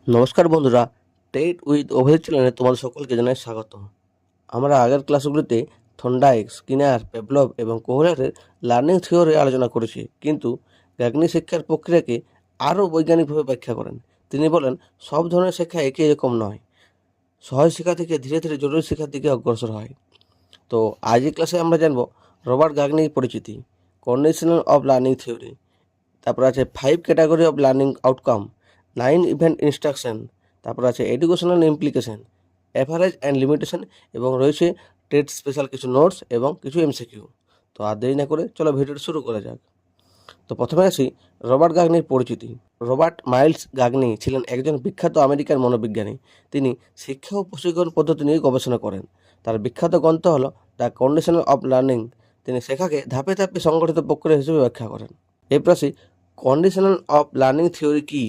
নমস্কার বন্ধুরা, TET with Abhijit চ্যানেলে তোমাদের সকলকে জানাই স্বাগত। আমরা আগের ক্লাসগুলিতে থর্নডাইক, স্কিনার, পেভলভ এবং কোহলারের লার্নিং থিওরি আলোচনা করেছি, কিন্তু গাগনি শিক্ষার প্রক্রিয়াকে আরও বৈজ্ঞানিকভাবে ব্যাখ্যা করেন। তিনি বলেন, সব ধরনের শিক্ষা একই রকম নয়, সহজ শিক্ষা থেকে ধীরে ধীরে জরুরি শিক্ষার দিকে অগ্রসর হয়। তো আজ এই ক্লাসে আমরা জানব রবার্ট গাগনির পরিচিতি, কন্ডিশনাল অফ লার্নিং থিওরি, তারপর আছে 5 category of learning outcome, 9 event instruction, তারপর আছে educational implication, average and limitation, এবং রয়েছে টেট স্পেশাল কিছু নোটস এবং কিছু এমসিকিউ। তো আর দেরি না করে চলো ভিডিওটা শুরু করা যাক। তো প্রথমে আসি রবার্ট গাগনির পরিচিতি। রবার্ট মাইলস গাগনি ছিলেন একজন বিখ্যাত আমেরিকান মনোবিজ্ঞানী। তিনি শিক্ষা ও প্রশিক্ষণ পদ্ধতি নিয়ে গবেষণা করেন। তার বিখ্যাত গ্রন্থ হলো দ্য কন্ডিশনাল অফ লার্নিং। তিনি শেখাকে ধাপে ধাপে সংগঠিত প্রক্রিয়া হিসেবে ব্যাখ্যা করেন। এরপর আসি কন্ডিশনাল অফ লার্নিং থিওরি কী।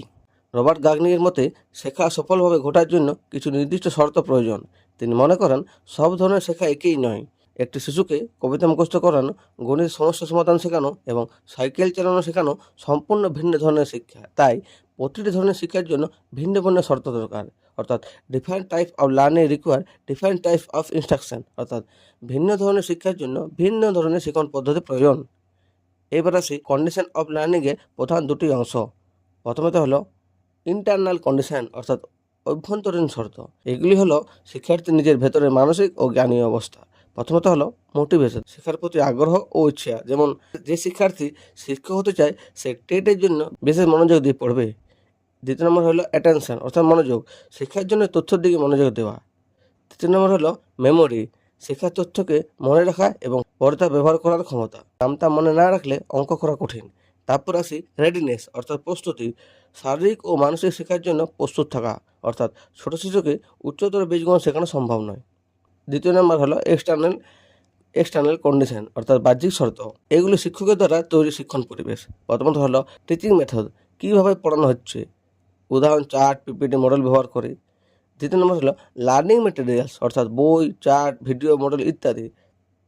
রবার্ট গাগনির মতে শেখা সফলভাবে ঘটার জন্য কিছু নির্দিষ্ট শর্ত প্রয়োজন। তিনি মনে করেন সব ধরনের শেখা একই নয়। একটি শিশুকে কবিতা মুখস্থ করানো, গণিত সমস্যা সমাধান শেখানো এবং সাইকেল চালানো শেখানো সম্পূর্ণ ভিন্ন ধরনের শিক্ষা। তাই প্রতিটি ধরনের শিক্ষার জন্য ভিন্ন ভিন্ন শর্ত দরকার। অর্থাৎ different type of learning require different type of instruction. অর্থাৎ ভিন্ন ধরনের শিক্ষার জন্য ভিন্ন ধরনের শিক্ষণ পদ্ধতি প্রয়োজন। এবার আসি কন্ডিশন অফ লার্নিংয়ের প্রধান দুটি অংশ। প্রথমত হলো ইন্টারনাল কন্ডিশন, অর্থাৎ অভ্যন্তরীণ শর্ত। এগুলি হলো শিক্ষার্থীর নিজের ভেতরের মানসিক ও জ্ঞানীয় অবস্থা। প্রথমত হলো মোটিভেশন, শেখার প্রতি আগ্রহ ও ইচ্ছা। যেমন যে শিক্ষার্থী শিক্ষক হতে চায় সে টেটের জন্য বিশেষ মনোযোগ দিয়ে পড়বে। দ্বিতীয় নম্বর হলো অ্যাটেনশন, অর্থাৎ মনোযোগ, শিক্ষার জন্য তথ্যের দিকে মনোযোগ দেওয়া। তৃতীয় নম্বর হলো মেমোরি, শেখার তথ্যকে মনে রাখা এবং পরে তা ব্যবহার করার ক্ষমতা। নামটা মনে না রাখলে অঙ্ক করা কঠিন। তারপর আসি রেডিনেস, অর্থাৎ প্রস্তুতি, শারীরিক ও মানসিক শেখার জন্য প্রস্তুত থাকা। অর্থাৎ ছোট শিশুকে উচ্চতর বীজগণিত শেখানো সম্ভব নয়। দ্বিতীয় নম্বর হলো এক্সটার্নাল কন্ডিশন, অর্থাৎ বাহ্যিক শর্ত। এগুলো শিক্ষকের দ্বারা তৈরি শিক্ষণ পরিবেশ। প্রথমত হলো টিচিং মেথড, কীভাবে পড়ানো হচ্ছে, উদাহরণ চার্ট, পিপিটি, মডেল ব্যবহার করে। দ্বিতীয় নম্বর হলো লার্নিং মেটেরিয়ালস, অর্থাৎ বই, চার্ট, ভিডিও, মডেল ইত্যাদি।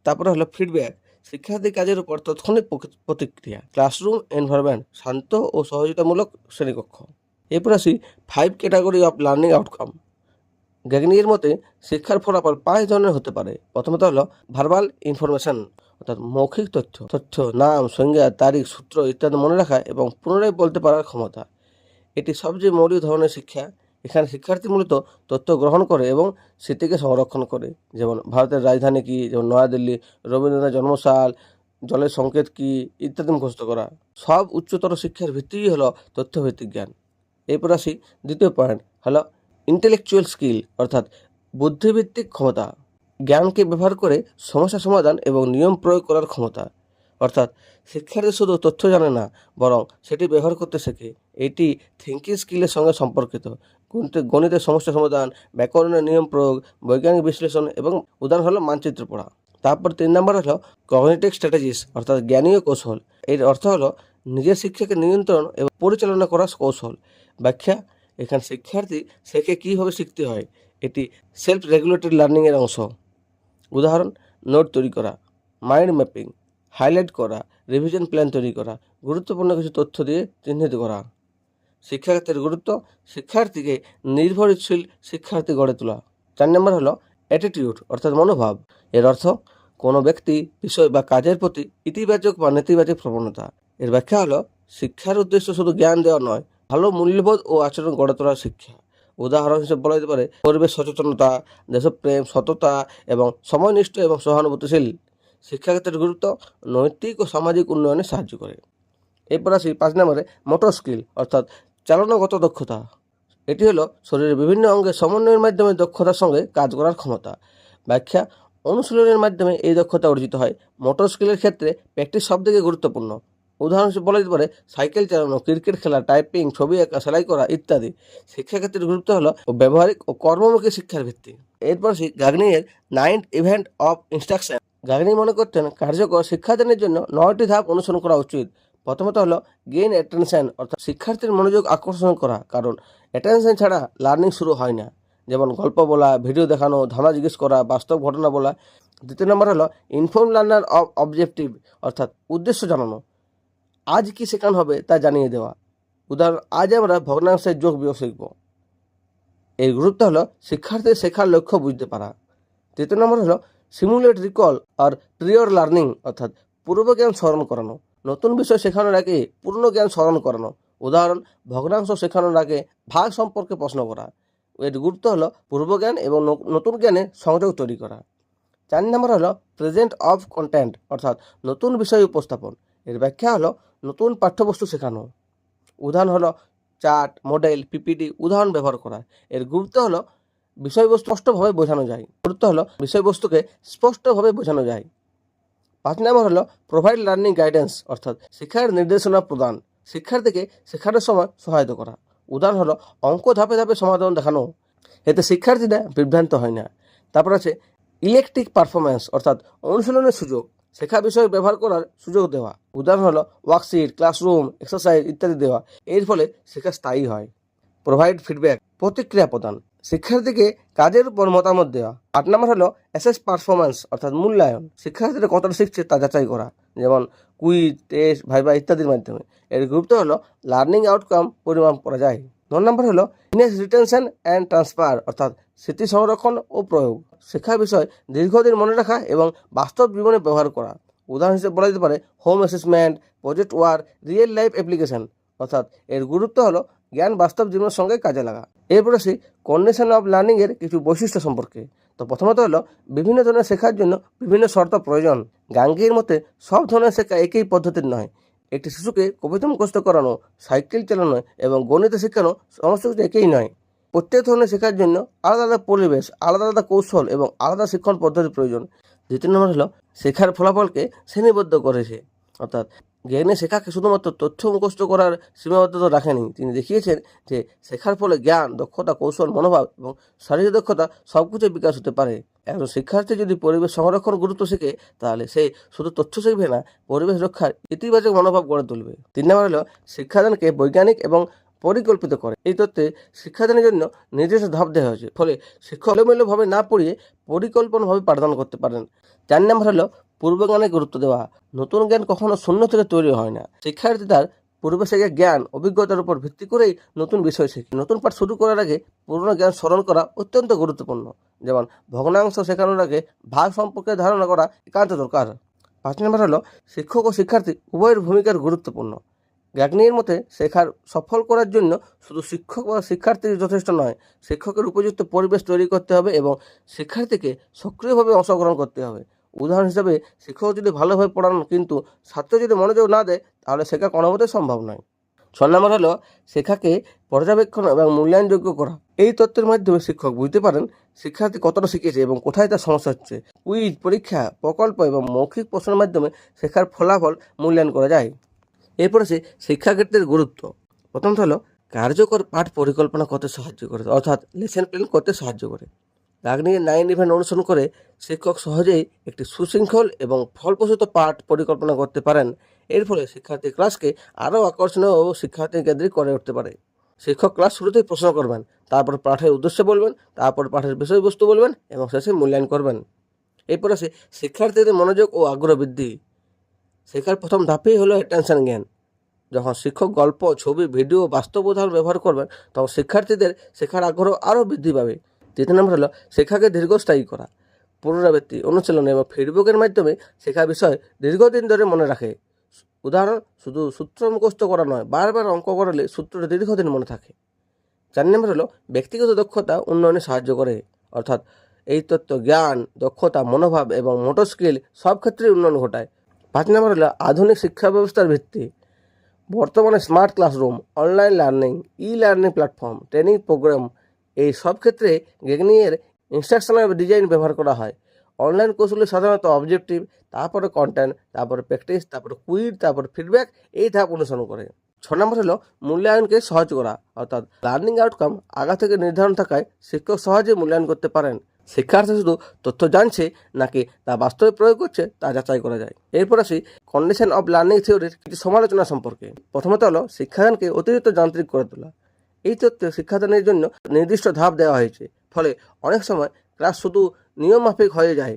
তারপরে হলো ফিডব্যাক, শিক্ষার্থী কাজের উপর তাৎক্ষণিক প্রতিক্রিয়া। ক্লাসরুম এনভায়রনমেন্ট, শান্ত ও সহযোগিতামূলক শ্রেণীকক্ষ। এরপর আসি 5 ক্যাটাগরি অফ লার্নিং আউটকাম। গ্যাগনির মতে শিক্ষার ফলাফল 5 ধরনের হতে পারে। প্রথমত হলো ভার্বাল ইনফরমেশন, অর্থাৎ মৌখিক তথ্য, নাম, সংজ্ঞা, তারিখ, সূত্র ইত্যাদি মনে রাখা এবং পুনরায় বলতে পারার ক্ষমতা। এটি সবচেয়ে মৌলিক ধরনের শিক্ষা। এখানে শিক্ষার্থী মূলত তথ্য গ্রহণ করে এবং স্মৃতিকে সংরক্ষণ করে। যেমন ভারতের রাজধানী কী, যেমন নয়াদিল্লি, রবীন্দ্রনাথ জন্মসাল, জলের সংকেত কী ইত্যাদি মুখস্থ করা। সব উচ্চতর শিক্ষার ভিত্তিই হলো তথ্যভিত্তিক জ্ঞান। এরপর আসি দ্বিতীয় পয়েন্ট হলো ইন্টেলেকচুয়াল স্কিল, অর্থাৎ বুদ্ধিভিত্তিক ক্ষমতা। জ্ঞানকে ব্যবহার করে সমস্যা সমাধান এবং নিয়ম প্রয়োগ করার ক্ষমতা। অর্থাৎ শিক্ষার্থী শুধু তথ্য জানে না, বরং সেটি ব্যবহার করতে শেখে। এটি থিঙ্কিং স্কিলের সঙ্গে সম্পর্কিত। গণিতের সমস্যা সমাধান, ব্যাকরণের নিয়ম প্রয়োগ, বৈজ্ঞানিক বিশ্লেষণ এবং উদাহরণ হলো মানচিত্র পড়া। তারপর 3 নম্বর হলো কগনিটিভ স্ট্র্যাটেজিস, অর্থাৎ জ্ঞানীয় কৌশল। এর অর্থ হলো নিজের শিক্ষাকে নিয়ন্ত্রণ এবং পরিচালনা করার কৌশল। ব্যাখ্যা, এখানে শিক্ষার্থী শেখে কীভাবে শিখতে হয়। এটি সেলফ রেগুলেটেড লার্নিংয়ের অংশ। উদাহরণ, নোট তৈরি করা, মাইন্ড ম্যাপিং, হাইলাইট করা, রিভিশন প্ল্যান তৈরি করা, গুরুত্বপূর্ণ কিছু তথ্য দিয়ে চিহ্নিত করা। শিক্ষাক্ষেত্রের গুরুত্ব, শিক্ষার্থীকে নির্ভরশীল শিক্ষার্থী গড়ে তোলা। 4 নম্বর হলো অ্যাটিটিউড, অর্থাৎ মনোভাব। এর অর্থ কোনো ব্যক্তি, বিষয় বা কাজের প্রতি ইতিবাচক বা নেতিবাচক প্রবণতা। এর ব্যাখ্যা হলো শিক্ষার উদ্দেশ্য শুধু জ্ঞান দেওয়া নয়, ভালো মূল্যবোধ ও আচরণ গড়ে তোলার শিক্ষা। উদাহরণ হিসেবে বলা যেতে পারে পরিবেশ সচেতনতা, দেশপ্রেম, সততা এবং সময়নিষ্ঠ এবং সহানুভূতিশীল। শিক্ষাক্ষেত্রের গুরুত্ব, নৈতিক ও সামাজিক উন্নয়নে সাহায্য করে। এরপর আসি 5 নম্বরে মোটর স্কিল, অর্থাৎ চালনাগত দক্ষতা। এটি হলো শরীরের বিভিন্ন অঙ্গের সমন্বয়ের মাধ্যমে দক্ষতার সঙ্গে কাজ করার ক্ষমতা। ব্যাখ্যা, অনুশীলনের মাধ্যমে এই দক্ষতা অর্জিত হয়। মোটর স্কিলের ক্ষেত্রে প্র্যাকটিস সবথেকে গুরুত্বপূর্ণ। উদাহরণ হিসেবে বলা যেতে পারে সাইকেল চালানো, ক্রিকেট খেলা, টাইপিং, ছবি আঁকা, সেলাই করা ইত্যাদি। শিক্ষাক্ষেত্রের গুরুত্ব হলো ব্যবহারিক ও কর্মমুখী শিক্ষার ভিত্তি। এরপর আসি গাগনির 9 ইভেন্ট অফ ইনস্ট্রাকশন। গাগনি মনে করতেন কার্যকর শিক্ষাদানের জন্য 9টি ধাপ অনুসরণ করা উচিত। প্রথমত হলো গেইন অ্যাটেনশন, অর্থাৎ শিক্ষার্থীর মনোযোগ আকর্ষণ করা, কারণ অ্যাটেনশন ছাড়া লার্নিং শুরু হয় না। যেমন গল্প বলা, ভিডিও দেখানো, ধারণা জিজ্ঞেস করা, বাস্তব ঘটনা বলা। দ্বিতীয় নম্বর হলো ইনফর্ম লার্নার অফ অবজেক্টিভ, অর্থাৎ উদ্দেশ্য জানানো। আজ কি শেখানো হবে তা জানিয়ে দেওয়া। উদাহরণ, আজ আমরা ভগ্নাংশের যোগ বিয়োগ শিখব। এর গুরুত্ব হলো শিক্ষার্থীর শেখার লক্ষ্য বুঝতে পারা। তৃতীয় নম্বর হলো সিমুলেট রিকল আর প্রিয়র লার্নিং, অর্থাৎ পূর্ব জ্ঞান স্মরণ করানো। নতুন বিষয় শেখানোর আগে পুরনো জ্ঞান স্মরণ করানো। উদাহরণ, ভগ্নাংশ শেখানোর আগে ভাগ সম্পর্কে প্রশ্ন করা। এর গুরুত্ব হলো পূর্ব জ্ঞান এবং নতুন জ্ঞানের সংযোগ তৈরি করা। 4 নম্বর হলো প্রেজেন্ট অফ কন্টেন্ট, অর্থাৎ নতুন বিষয় উপস্থাপন। এর ব্যাখ্যা হলো নতুন পাঠ্যবস্তু শেখানো। উদাহরণ হলো চার্ট, মডেল, পিপিটি উদাহরণ ব্যবহার করা। এর গুরুত্ব হলো বিষয়বস্তু স্পষ্টভাবে বোঝানো যায়। গুরুত্ব হলো বিষয়বস্তুকে স্পষ্টভাবে বোঝানো যায়। 5 নম্বর হলো প্রোভাইড লার্নিং গাইডেন্স, অর্থাৎ শিক্ষার নির্দেশনা প্রদান। শিক্ষার্থীকে শেখানোর সময় সহায়তা করা। উদাহরণ হলো অঙ্ক ধাপে ধাপে সমাধান দেখানো। এতে শিক্ষার্থীরা বিভ্রান্ত হয় না। তারপর আছে ইলেকট্রিক পারফরমেন্স, অর্থাৎ অনুশীলনের সুযোগ। শেখা বিষয় ব্যবহার করার সুযোগ দেওয়া। উদাহরণ হলো ওয়ার্কশিট, ক্লাসরুম, এক্সারসাইজ ইত্যাদি দেওয়া। এর ফলে শেখা স্থায়ী হয়। প্রোভাইড ফিডব্যাক, প্রতিক্রিয়া প্রদান। শিক্ষার্থীকে কাজের উপর মতামত দেওয়া। 8 নম্বর হলো অ্যাসেস পারফরমেন্স, অর্থাৎ মূল্যায়ন। শিক্ষার্থীরা কতটা শিখছে তা যাচাই করা, যেমন কুইজ, টেস্ট, ভাইভা ইত্যাদির মাধ্যমে। এর গুরুত্ব হলো লার্নিং আউটকাম পরিমাপ করা যায়। 9 নম্বর হলো ইনেস রিটেনশন অ্যান্ড ট্রান্সফার, অর্থাৎ স্মৃতি সংরক্ষণ ও প্রয়োগ। শেখা বিষয় দীর্ঘদিন মনে রাখা এবং বাস্তব জীবনে ব্যবহার করা। উদাহরণ হিসেবে বলা যেতে পারে home assessment, project work, real life application, অর্থাৎ এর গুরুত্ব হলো জ্ঞান বাস্তব জীবনের সঙ্গে কাজে লাগা। এরপর আসি কন্ডিশন অফ লার্নিংয়ের কিছু বৈশিষ্ট্য সম্পর্কে। তো প্রথমত হলো বিভিন্ন ধরনের শেখার জন্য বিভিন্ন শর্ত প্রয়োজন। গাঙ্গীর মতে সব ধরনের শেখা একই পদ্ধতির নয়। একটি শিশুকে কবিতা মুখস্থ করানো, সাইকেল চালানো এবং গণিত শেখানো সমস্ত কিছু একই নয়। প্রত্যেক ধরনের শেখার জন্য আলাদা আলাদা পরিবেশ, আলাদা আলাদা কৌশল এবং আলাদা শিক্ষণ পদ্ধতির প্রয়োজন। দ্বিতীয় নম্বর হলো শেখার ফলাফলকে শ্রেণীবদ্ধ করেছে, অর্থাৎ জ্ঞানে শেখাকে শুধুমাত্র তথ্য মুখস্থ করার সীমাবদ্ধতা রাখেনি। তিনি দেখিয়েছেন যে শেখার ফলে জ্ঞান, দক্ষতা, কৌশল, মনোভাব এবং শারীরিক দক্ষতা সব কিছুর বিকাশ হতে পারে। একজন শিক্ষার্থী যদি পরিবেশ সংরক্ষণ গুরুত্ব শেখে, তাহলে সে শুধু তথ্য শিখবে না, পরিবেশ রক্ষার ইতিবাচক মনোভাব গড়ে তুলবে। 3 নম্বর হলো শিক্ষাদানকে বৈজ্ঞানিক এবং পরিকল্পিত করে। এই তত্ত্বে শিক্ষাদানের জন্য নির্দিষ্ট ধাপ দেওয়া হয়েছে, ফলে শিক্ষক এলোমেলোভাবে না পড়িয়ে পরিকল্পনাভাবে পাঠদান করতে পারেন। 4 নম্বর হলো পূর্বজ্ঞানে গুরুত্ব দেওয়া। নতুন জ্ঞান কখনো শূন্য থেকে তৈরি হয় না। শিক্ষার্থী তার পূর্বে শেখা জ্ঞান, অভিজ্ঞতার উপর ভিত্তি করেই নতুন বিষয় শেখে। নতুন পাঠ শুরু করার আগে পুরনো জ্ঞান স্মরণ করা অত্যন্ত গুরুত্বপূর্ণ। যেমন ভগ্নাংশ শেখানোর আগে ভাগ সম্পর্কে ধারণা করা একান্ত দরকার। 5 নম্বর হলো শিক্ষক ও শিক্ষার্থী উভয়ের ভূমিকার গুরুত্বপূর্ণ। গাগনির মতে শেখার সফল করার জন্য শুধু শিক্ষক বা শিক্ষার্থী যথেষ্ট নয়, শিক্ষকের উপযুক্ত পরিবেশ তৈরি করতে হবে এবং শিক্ষার্থীকে সক্রিয়ভাবে অংশগ্রহণ করতে হবে। উদাহরণ হিসাবে শিক্ষক যদি ভালোভাবে পড়ান কিন্তু ছাত্র যদি মনোযোগ না দেয়, তাহলে শেখা কোনোমতেই সম্ভব নয়। 6 নম্বর হলো শেখাকে পর্যবেক্ষণ এবং মূল্যায়নযোগ্য করা। এই তথ্যের মাধ্যমে শিক্ষক বুঝতে পারেন শিক্ষার্থী কতটা শিখেছে এবং কোথায় তার সমস্যা হচ্ছে। কুইজ, পরীক্ষা, প্রকল্প এবং মৌখিক প্রশ্নের মাধ্যমে শেখার ফলাফল মূল্যায়ন করা যায়। এরপর আছে শিক্ষাক্ষেত্রের গুরুত্ব। প্রথমত হলো কার্যকর পাঠ পরিকল্পনা করতে সাহায্য করে, অর্থাৎ লেসন প্ল্যান করতে সাহায্য করে। গাগনির 9 ইভেন্ট অনুসরণ করে শিক্ষক সহজেই একটি সুশৃঙ্খল এবং ফলপ্রসূ পাঠ পরিকল্পনা করতে পারেন। এর ফলে শিক্ষার্থী ক্লাসকে আরও আকর্ষণীয় ও শিক্ষার্থী কেন্দ্রিক করে উঠতে পারে। শিক্ষক ক্লাস শুরুতেই প্রশ্ন করবেন, তারপর পাঠের উদ্দেশ্য বলবেন, তারপর পাঠের বিষয়বস্তু বলবেন এবং শেষে মূল্যায়ন করবেন। এরপর আছে শিক্ষার্থীদের মনোযোগ ও আগ্রহ বৃদ্ধি। শেখার প্রথম ধাপেই হলো অ্যাটেনশন জ্ঞান। যখন শিক্ষক গল্প, ছবি, ভিডিও, বাস্তব উদাহরণ ব্যবহার করবেন, তখন শিক্ষার্থীদের শেখার আগ্রহ আরও বৃদ্ধি পাবে। 3 নম্বর হলো শেখাকে দীর্ঘস্থায়ী করা। পুনরাবৃত্তি, অনুশীলন এবং ফিডব্যাকের মাধ্যমে শেখা বিষয় দীর্ঘদিন ধরে মনে রাখে। উদাহরণ, শুধু সূত্র মুখস্থ করা নয়, বারবার অঙ্ক করালে সূত্রটা দীর্ঘদিন মনে থাকে। 4 নম্বর হলো ব্যক্তিগত দক্ষতা উন্নয়নে সাহায্য করে, অর্থাৎ এই তত্ত্ব জ্ঞান, দক্ষতা, মনোভাব এবং মোটর স্কিল সব ক্ষেত্রেই উন্নয়ন ঘটায়। 5 নম্বর হলো আধুনিক শিক্ষা ব্যবস্থার ভিত্তি। বর্তমানে smart classroom, online learning, learning platform, training program এই সব ক্ষেত্রে গেগনিয়ের ইনস্ট্রাকশনাল ডিজাইন ব্যবহার করা হয়। অনলাইন কৌশলে সাধারণত অবজেক্টিভ, তারপরে কন্টেন্ট, তারপরে প্র্যাকটিস, তারপরে কুইজ, তারপরে ফিডব্যাক এই ধাপ অনুসরণ করে। 6 নম্বর হলো মূল্যায়নকে সহজ করা, অর্থাৎ লার্নিং আউটকাম আগা থেকে নির্ধারণ থাকায় শিক্ষক সহজে মূল্যায়ন করতে পারেন। শিক্ষার্থী শুধু তথ্য জানছে নাকি তা বাস্তবে প্রয়োগ করছে তা যাচাই করা যায়। এরপর আসি কন্ডিশন অফ লার্নিং থিওরির কিছু সমালোচনা সম্পর্কে। প্রথমত হলো শিক্ষাদানকে অতিরিক্ত যান্ত্রিক করে তোলা। এই তথ্যে শিক্ষাদানের জন্য নির্দিষ্ট ধাপ দেওয়া হয়েছে, ফলে অনেক সময় ক্লাস শুধু নিয়ম মাফিক হয়ে যায়।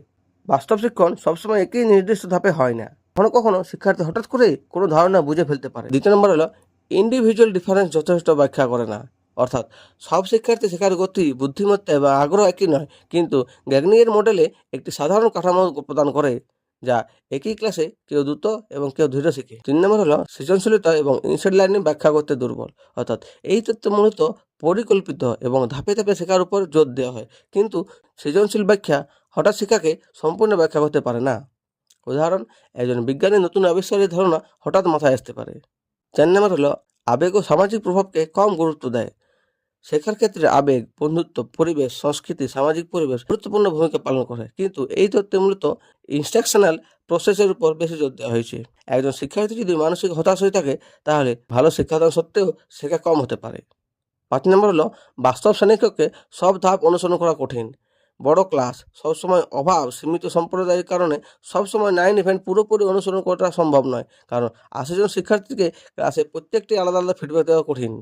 বাস্তব শিক্ষণ সবসময় একই নির্দিষ্ট ধাপে হয় না। কখনো কখনো শিক্ষার্থী হঠাৎ করেই কোনো ধারণা বুঝে ফেলতে পারে। 2 নম্বর হলো ইন্ডিভিজুয়াল ডিফারেন্স যথেষ্ট ব্যাখ্যা করে না। অর্থাৎ সব শিক্ষার্থী শেখার গতি, বুদ্ধিমত্তা এবং আগ্রহ একই নয়, কিন্তু গ্যাগনিয়ের মডেলে একটি সাধারণ কাঠামো প্রদান করে, যা একই ক্লাসে কেউ দ্রুত এবং কেউ ধীরে শিখে। 3 নম্বর হলো সৃজনশীলতা এবং ইনসাইড লার্নিং ব্যাখ্যা করতে দুর্বল। অর্থাৎ এই তথ্য মূলত পরিকল্পিত এবং ধাপে ধাপে শেখার উপর জোর দেওয়া হয়, কিন্তু সৃজনশীল ব্যাখ্যা হঠাৎ শিক্ষাকে সম্পূর্ণ ব্যাখ্যা করতে পারে না। উদাহরণ, একজন বিজ্ঞানী নতুন আবিষ্কারের ধারণা হঠাৎ মাথায় আসতে পারে। 4 নম্বর হলো আবেগ ও সামাজিক প্রভাবকে কম গুরুত্ব দেয়। শেখার ক্ষেত্রে আবেগ, বন্ধুত্ব, পরিবেশ, সংস্কৃতি, সামাজিক পরিবেশ গুরুত্বপূর্ণ ভূমিকা পালন করে, কিন্তু এই তত্ত্বে মূলত ইনস্ট্রাকশনাল প্রসেসের উপর বেশি জোর দেওয়া হয়েছে। একজন শিক্ষার্থী যদি মানসিক হতাশ হয়ে থাকে, তাহলে ভালো শিক্ষাদান সত্ত্বেও শেখা কম হতে পারে। 5 নম্বর হলো বাস্তব শ্রেণীকক্ষে সব ধাপ অনুসরণ করা কঠিন। বড় ক্লাস, সবসময় অভাব, সীমিত সম্প্রদায়ের কারণে সবসময় 9 ইভেন্ট পুরোপুরি অনুসরণ করা সম্ভব নয়, কারণ 80 জন শিক্ষার্থীকে ক্লাসে প্রত্যেকটি আলাদা আলাদা ফিডব্যাক দেওয়া কঠিন।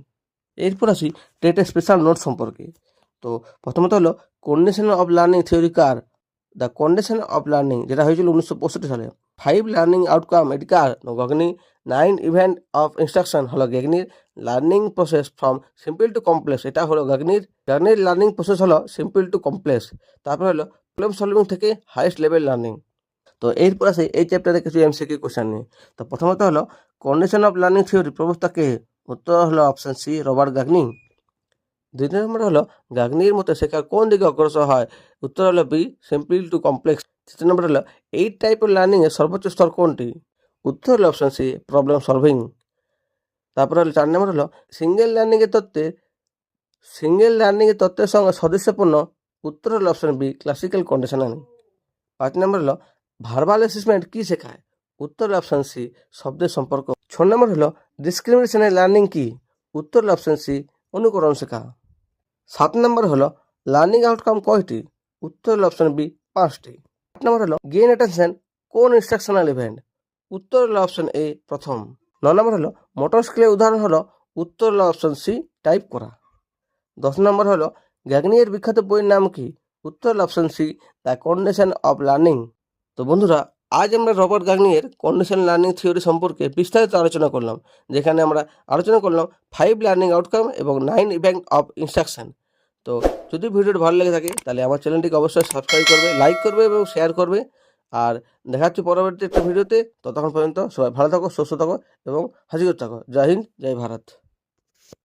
এরপর আসি টেটের স্পেশাল নোট সম্পর্কে। তো প্রথমত হলো কন্ডিশন অফ লার্নিং থিওরি কার, দ্য কন্ডিশন অফ লার্নিং, যেটা হয়েছিল 1965 সালে। 5 লার্নিং আউটকাম এটি কার, গগনি। 9 ইভেন্ট অফ ইনস্ট্রাকশন হলো গ্যাগনির। Learning process from simple to complex, এটা হলো গ্যাগনির। গ্যাগনির লার্নিং প্রসেস হলো সিম্পল টু কমপ্লেক্স। তারপর হলো প্রবলেম সলভিং থেকে হাইয়েস্ট লেভেল লার্নিং। তো এরপর আসে এই চ্যাপ্টারে কিছু এমসিকিউ কোশ্চেন নিয়ে। তো প্রথমত হলো কন্ডিশন অফ লার্নিং থিওরি প্রবক্তা কে? উত্তর হলো অপশন সি, রবার্ট গাগনি। 2 নম্বর হলো গাগনির মতে শেখার কোন দিকে অগ্রসর হয়? উত্তর হলো বি, সিম্পল টু কমপ্লেক্স। 3 নম্বর হলো এই টাইপের লার্নিং এর সর্বোচ্চ স্তর কোনটি? উত্তর হলো অপশন সি, প্রবলেম সলভিং। তারপর হলো 4 নম্বর হলো সিঙ্গেল লার্নিং এর তত্ত্বের সঙ্গে সদস্যপূর্ণ। উত্তর হলো অপশন বি, ক্লাসিক্যাল কন্ডিশনিং। 5 নম্বর হলো ভার্বাল অ্যাসেসমেন্ট কি শেখায়? উত্তর হলো অপশন সি, শব্দের সম্পর্ক। 6 নম্বর হলো ডিসক্রিমিনেশনের লার্নিং কি? উত্তর হলো অপশন সি, অনুকরণ শেখা। 7 নম্বর হলো লার্নিং আউটকাম কয়টি? উত্তর হলো অপশন বি, 5টি। 8 নম্বর হলো গেইন অ্যাটেনশন কোন ইনস্ট্রাকশনাল ইভেন্ট? উত্তর হলো অপশন এ, প্রথম। 9 নম্বর হলো মোটর স্কিলের উদাহরণ হলো? উত্তর হলো অপশন সি, টাইপ করা। 10 নম্বর হলো গ্যাগনিয়ের বিখ্যাত বইয়ের নাম কি? উত্তর হলো option C, the condition of learning. তো বন্ধুরা, আজ আমরা Robert Gagne condition learning theory সম্পর্কে বিস্তারিত আলোচনা করলাম, যেখানে আমরা আলোচনা করলাম 5 লার্নিং আউটকাম এবং 9 ইভেন্ট অফ ইনস্ট্রাকশন। তো যদি ভিডিওটি ভালো লেগে থাকে, তাহলে আমার চ্যানেলটিকে অবশ্যই সাবস্ক্রাইব করবে, লাইক করবে এবং শেয়ার করবে। আর দেখা হচ্ছে পরবর্তী একটা ভিডিওতে। ততক্ষণ পর্যন্ত সবাই ভালো থাকো, সুস্থ থাকো এবং হাসি খুশি থাকো। জয় হিন্দ, জয় ভারত।